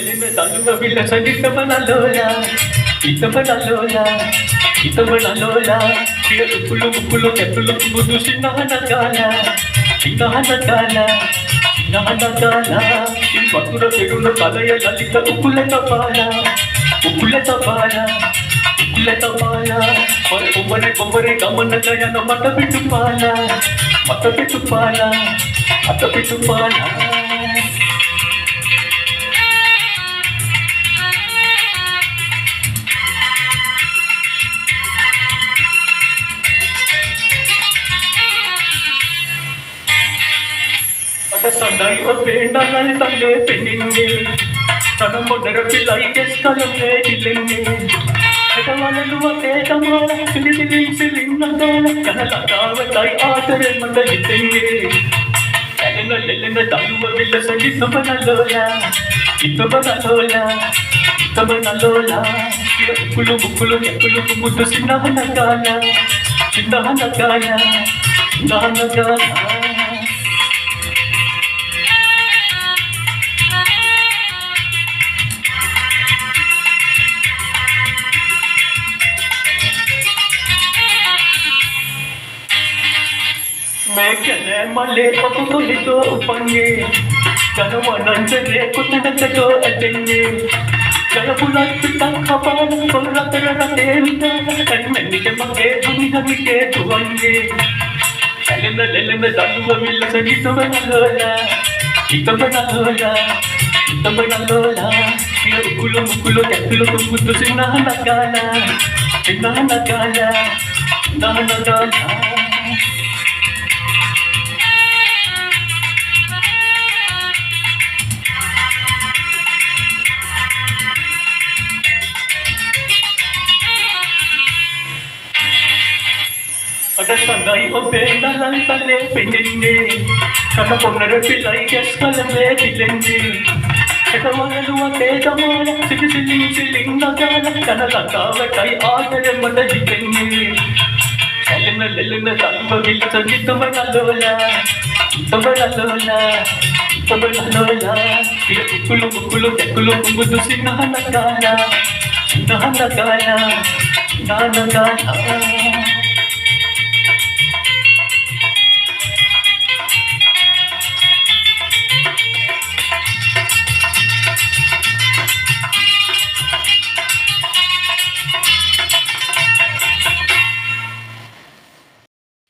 లెలిన తలువ villa సంగీతమనలోల ఇతమనలోల ఇతమనలోల తుప్పులు ముక్కులు తెప్పులు ముద్దు చిన్ననగాల చిన్ననగాల చిన్ననగాల మధుర చెడుల కలయ లలిత ఉప్పులతో పాల ఉప్పులతో పాల ఉప్పులతో పాల కొమ్మరి కొమ్మరి గమన గయన మత పెట్టు పాల మత పెట్టు పాల మత పెట్టు పాల Sanday o penda nal tale peninge Sana modera pilai keskalam le dilenge Hedawalalu ate tamala siling nagala Kana lagavatai aatare mandalitenge Elena daluva villa sangitamana lola Kulu mukulu yakulu muddu sinnahanagala मैं कहने मले पको तो पंगे जन वनंजरे कुतनतो अटेंगे जन पुला पिता खपाल कोरा तेरा तेविता कई मैंने के मगे हमी के दुवंगे लेलेन दालुवा मिल सगी तो बनलोला ये कुलो कैकुलो कुद्दु सिन्ना नगाला Sanday o penda nal tale peninge Kana ponere pilai keskalam le dilenge Hedawalalu ate tamala siling nagala Kana lagavatai aatare mandalitenge Elena taluva villa sangitamana lola Ukkulu tekkulu muddu sinnahanagala